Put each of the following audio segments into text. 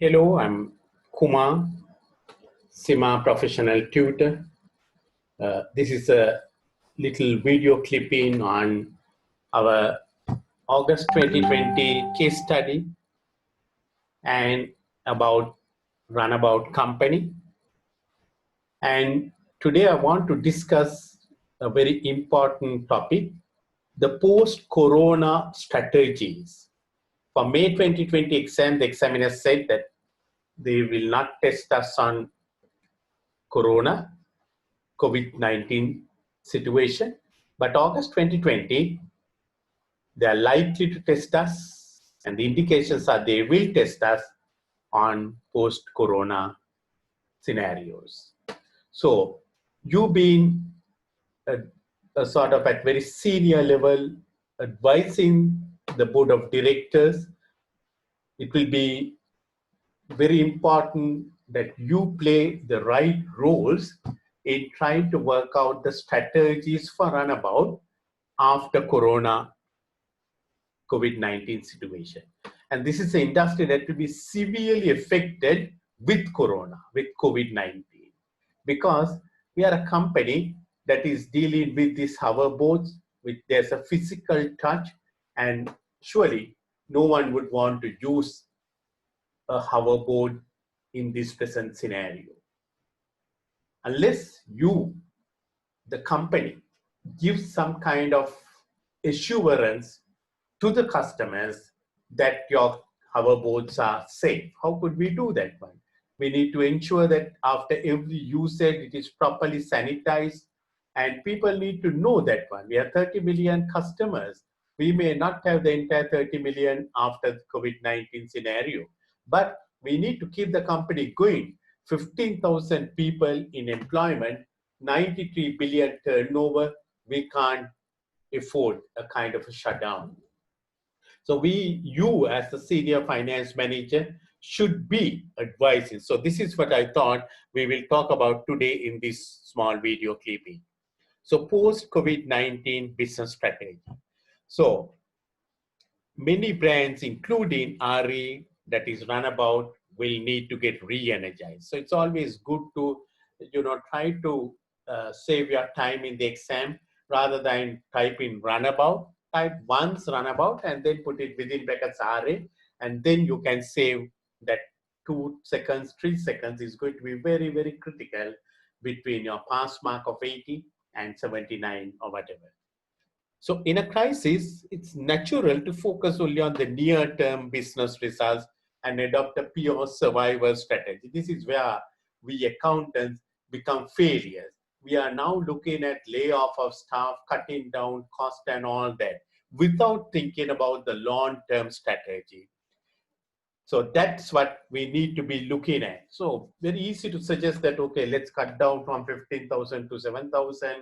Hello, I'm Kumar, SIMA professional tutor. This is a little video clipping on our August 2020 case study and about Runabout Company. And today I want to discuss a very important topic, the post-corona strategies. For May 2020 exam, the examiner said that they will not test us on corona, COVID-19 situation, but August 2020, they are likely to test us, and the indications are they will test us on post-corona scenarios. So you being a sort of at very senior level advising the board of directors, it will be very important that you play the right roles in trying to work out the strategies for runabout after corona COVID-19 situation. And this is an industry that will be severely affected with corona, with COVID-19, because we are a company that is dealing with these hoverboards, there's a physical touch, and surely no one would want to use a hoverboard in this present scenario. Unless you, the company, give some kind of assurance to the customers that your hoverboards are safe. How could we do that one? We need to ensure that after every usage, it is properly sanitized, and people need to know that one. We have 30 million customers. We may not have the entire 30 million after the COVID-19 scenario, but we need to keep the company going. 15,000 people in employment, 93 billion turnover, we can't afford a kind of a shutdown. So you as the senior finance manager should be advising. So this is what I thought we will talk about today in this small video clipping. So post-COVID-19 business strategy. So many brands, including RE, that is Runabout, will need to get re-energized. So it's always good to, try to save your time in the exam rather than type in Runabout. Type once Runabout and then put it within brackets RA, and then you can save that 2 seconds, 3 seconds is going to be very, very critical between your pass mark of 80 and 79 or whatever. So in a crisis, it's natural to focus only on the near-term business results and adopt a pure survival strategy. This is where we accountants become failures. We are now looking at layoff of staff, cutting down cost and all that without thinking about the long-term strategy. So that's what we need to be looking at. So very easy to suggest that, okay, let's cut down from 15,000 to 7,000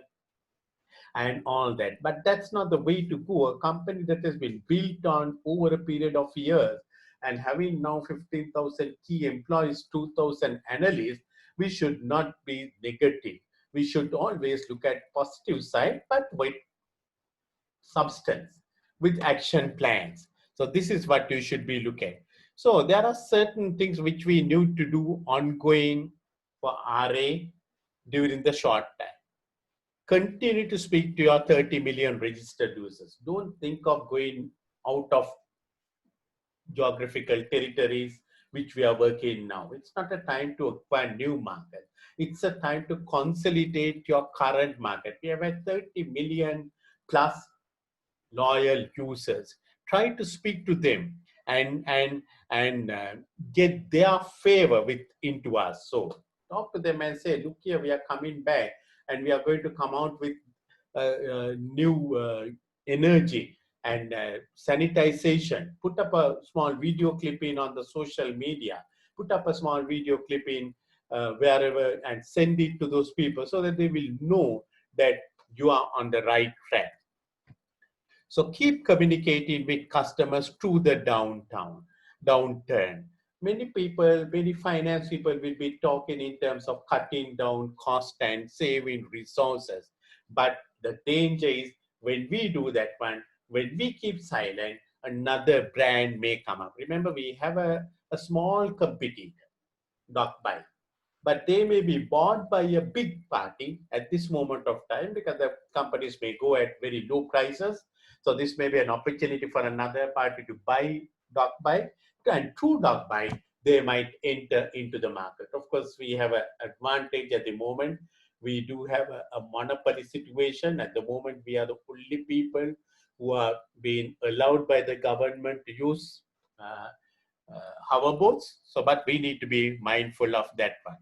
and all that. But that's not the way to go. A company that has been built on over a period of years and having now 15,000 key employees, 2,000 analysts, we should not be negative. We should always look at positive side, but with substance, with action plans. So this is what you should be looking at. So there are certain things which we need to do ongoing for RA during the short time. Continue to speak to your 30 million registered users. Don't think of going out of geographical territories which we are working now. It's not a time to acquire new market. It's a time to consolidate your current market. We have had 30 million plus loyal users. Try to speak to them and get their favor into us. So talk to them and say, look here, we are coming back and we are going to come out with new energy and sanitization. Put up a small video clipping on the social media. Put up a small video clipping wherever and send it to those people so that they will know that you are on the right track. So keep communicating with customers through the downturn. Many people, many finance people will be talking in terms of cutting down cost and saving resources. But the danger is when we do that one, when we keep silent, another brand may come up. Remember, we have a a small competitor, DocBuy, but they may be bought by a big party at this moment of time because the companies may go at very low prices. So this may be an opportunity for another party to buy DocBuy, and through DocBuy, they might enter into the market. Of course, we have an advantage at the moment. We do have a monopoly situation. At the moment, we are the only people who are being allowed by the government to use hoverboards. So, but we need to be mindful of that one.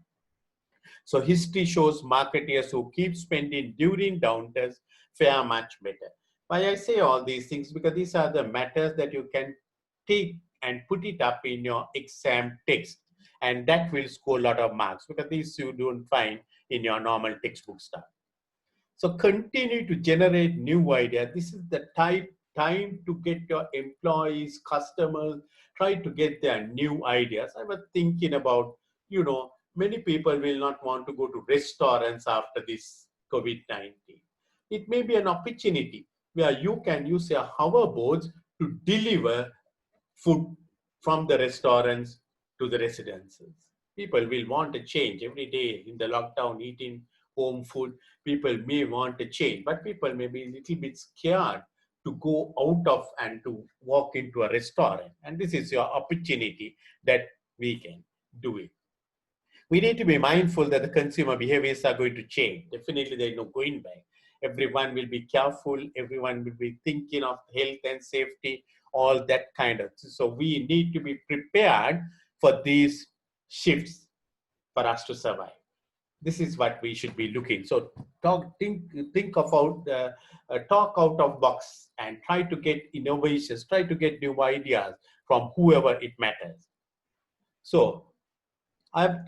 So history shows marketeers who keep spending during downturns fare much better. Why I say all these things? Because these are the matters that you can take and put it up in your exam text. And that will score a lot of marks because these you don't find in your normal textbook stuff. So continue to generate new ideas. This is the time to get your employees, customers, try to get their new ideas. I was thinking about, many people will not want to go to restaurants after this COVID-19. It may be an opportunity where you can use your hoverboards to deliver food from the restaurants to the residences. People will want a change every day in the lockdown, eating home food. People may want a change, but people may be a little bit scared to go out of and to walk into a restaurant. And this is your opportunity that we can do it. We need to be mindful that the consumer behaviors are going to change. Definitely, there is no going back. Everyone will be careful. Everyone will be thinking of health and safety, all that kind of. So we need to be prepared for these shifts for us to survive. This is what we should be looking. So think about, talk out of box and try to get innovations, try to get new ideas from whoever it matters. So I'm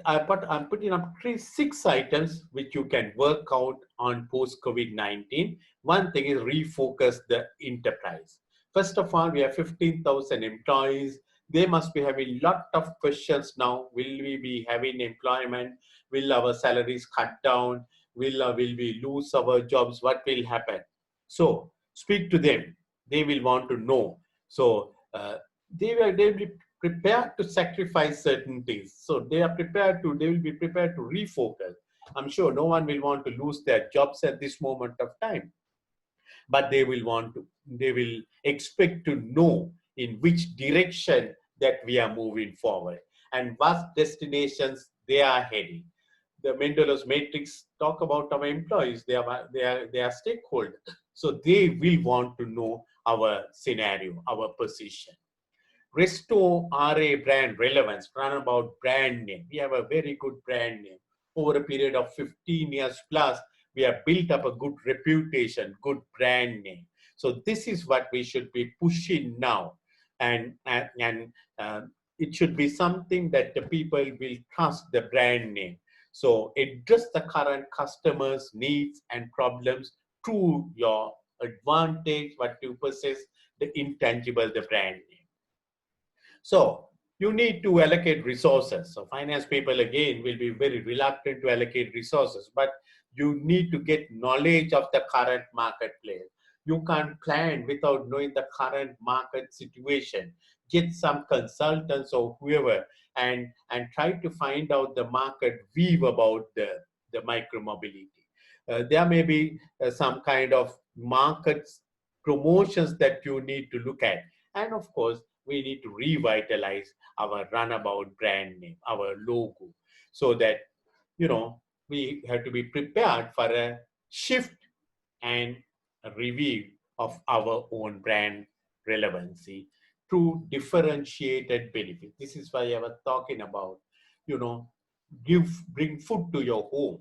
putting up 6 items which you can work out on post-COVID-19. One thing is refocus the enterprise. First of all, we have 15,000 employees. They must be having a lot of questions now. Will we be having employment? Will our salaries cut down? Will we lose our jobs? What will happen? So speak to them. They will want to know. So they will be prepared to sacrifice certain things. So they will be prepared to refocus. I'm sure no one will want to lose their jobs at this moment of time, but they will expect to know in which direction that we are moving forward and what destinations they are heading. The Mendelow's matrix talk about our employees, they are stakeholders. So they will want to know our scenario, our position. Restore RA brand relevance, run about brand name. We have a very good brand name. Over a period of 15 years plus, we have built up a good reputation, good brand name. So this is what we should be pushing now. And it should be something that the people will trust the brand name. So address the current customers' needs and problems through your advantage, what you possess, the intangible, the brand name. So you need to allocate resources. So finance people again will be very reluctant to allocate resources, but you need to get knowledge of the current marketplace. You can't plan without knowing the current market situation. Get some consultants or whoever and try to find out the market view about the micromobility. There may be some kind of markets promotions that you need to look at. And of course, we need to revitalize our runabout brand name, our logo, so that, we have to be prepared for a shift and a review of our own brand relevancy through differentiated benefits. This is why I was talking about, bring food to your home.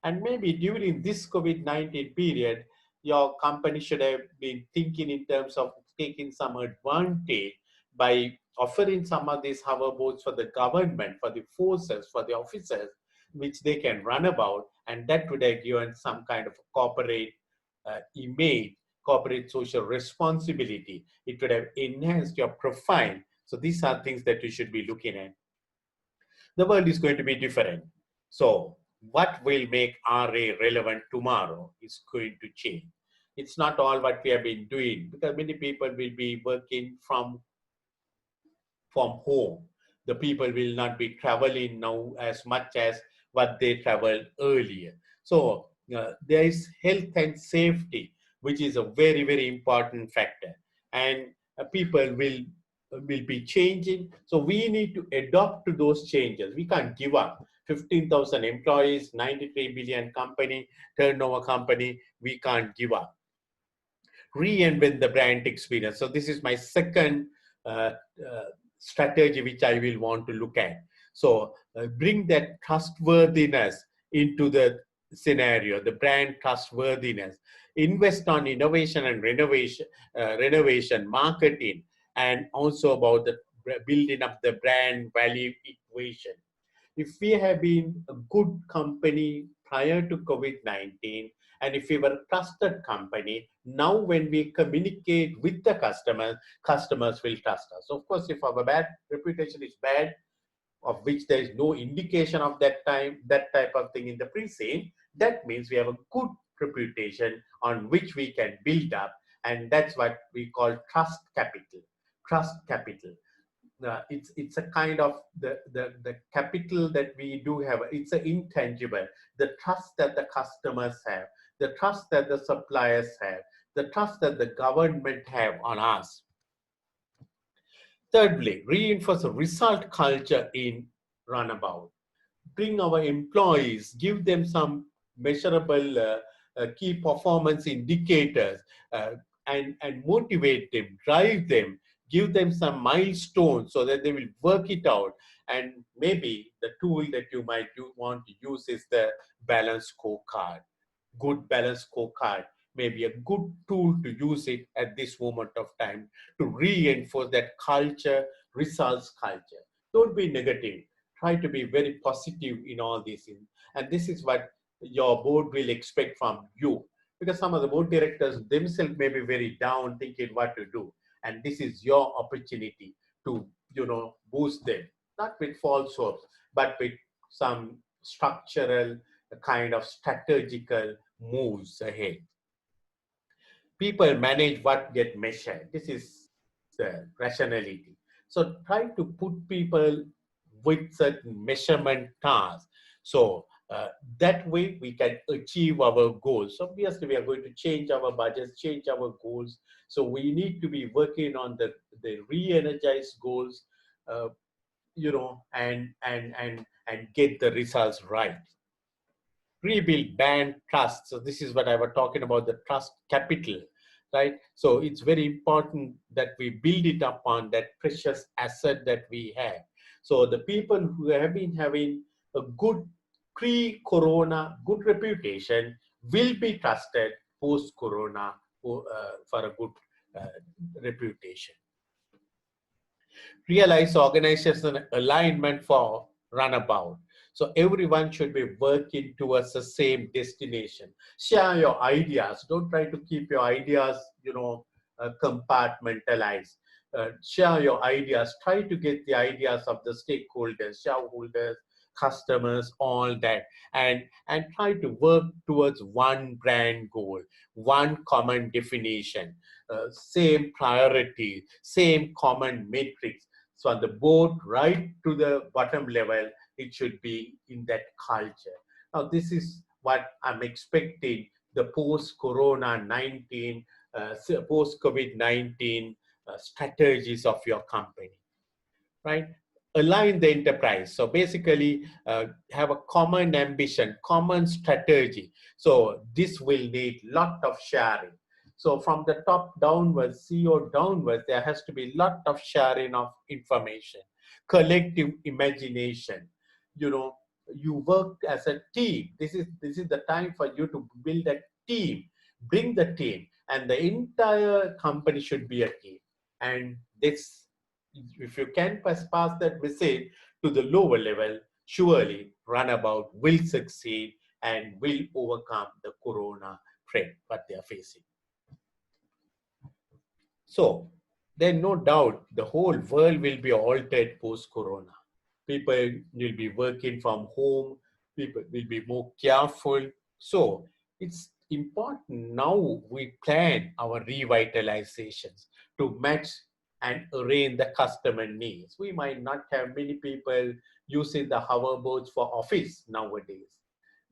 And maybe during this COVID-19 period, your company should have been thinking in terms of taking some advantage by offering some of these hoverboards for the government, for the forces, for the officers, which they can run about. And that would have given some kind of corporate image, corporate social responsibility. It would have enhanced your profile. So these are things that you should be looking at. The world is going to be different. So what will make RA relevant tomorrow is going to change. It's not all what we have been doing, because many people will be working from home. The people will not be traveling now as much as what they traveled earlier. So there is health and safety, which is a very, very important factor. And people will be changing. So we need to adopt to those changes. We can't give up. 15,000 employees, 93 billion company, turnover company, we can't give up. Reinvent the brand experience. So this is my second uh, uh, strategy which I will want to look at. So bring that trustworthiness into the scenario, the brand trustworthiness. Invest on innovation and renovation, marketing, and also about the building up the brand value equation. If we have been a good company prior to COVID-19, and if we were a trusted company, now when we communicate with the customers, customers will trust us. Of course, if our bad reputation is bad, of which there is no indication of that type of thing in the pre-sale, that means we have a good reputation on which we can build up, and that's what we call trust capital. Trust capital. It's a kind of the capital that we do have. It's an intangible. The trust that the customers have, the trust that the suppliers have, the trust that the government have on us. Thirdly, reinforce a result culture in runabout. Bring our employees, give them some measurable key performance indicators, uh, and motivate them, drive them, give them some milestones so that they will work it out. And maybe the tool that you might want to use is the balance scorecard. Good balance scorecard may be a good tool to use it at this moment of time to reinforce that culture, results culture. Don't be negative. Try to be very positive in all these things. And this is what your board will expect from you. Because some of the board directors themselves may be very down thinking what to do. And this is your opportunity to, boost them. Not with false hopes, but with some structural kind of strategical moves ahead. People manage what get measured. This is the rationality. So try to put people with certain measurement tasks. So that way we can achieve our goals. So obviously we are going to change our budgets, change our goals. So we need to be working on the re-energized goals, and get the results right. Rebuild brand trust. So this is what I was talking about, the trust capital, right? So it's very important that we build it upon that precious asset that we have. So the people who have been having a good pre-corona, good reputation will be trusted post-corona for a good reputation. Realize organization alignment for runabout. So everyone should be working towards the same destination. Share your ideas. Don't try to keep your ideas, compartmentalized. Share your ideas. Try to get the ideas of the stakeholders, shareholders, customers, all that, and try to work towards one brand goal, one common definition, same priority, same common metrics. So on the board, right to the bottom level, it should be in that culture. Now, this is what I'm expecting the post-Corona 19, post-COVID-19 strategies of your company, right? Align the enterprise. So basically, have a common ambition, common strategy. So this will need lot of sharing. So from the top downwards, CEO downwards, there has to be lot of sharing of information, collective imagination. You work as a team. This is the time for you to build a team, bring the team, and the entire company should be a team. And this, if you can pass that message to the lower level, surely Runabout will succeed and will overcome the corona threat what they are facing. So there's no doubt the whole world will be altered post-corona. People will be working from home. People will be more careful. So it's important now we plan our revitalizations to match and arrange the customer needs. We might not have many people using the hoverboards for office nowadays,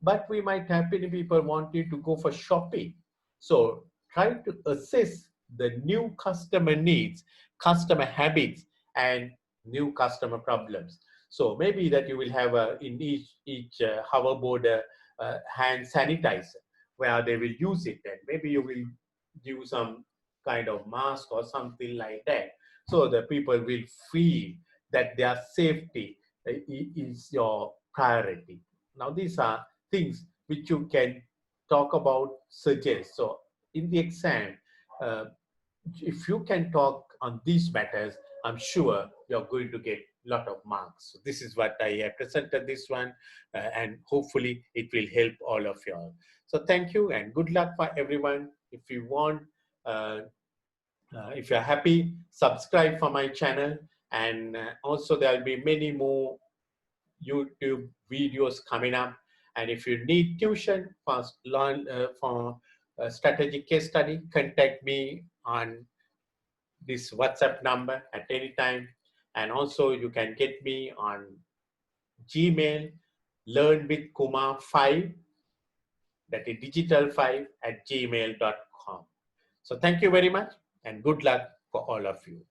but we might have many people wanting to go for shopping. So try to assess the new customer needs, customer habits, and new customer problems. So maybe that you will have in each hoverboard hand sanitizer where they will use it, and maybe you will do some kind of mask or something like that, so the people will feel that their safety is your priority. Now these are things which you can talk about, suggest. So in the exam, uh, if you can talk on these matters, I'm sure you're going to get a lot of marks. So this is what I have presented this one, and hopefully it will help all of you all. So thank you and good luck for everyone. If you want, uh, if you're happy, subscribe for my channel, and also there'll be many more YouTube videos coming up. And if you need tuition for learn for strategic case study, contact me on this WhatsApp number at any time. And also you can get me on Gmail, learnwithkumar5, that is digital5 at gmail.com. So thank you very much and good luck for all of you.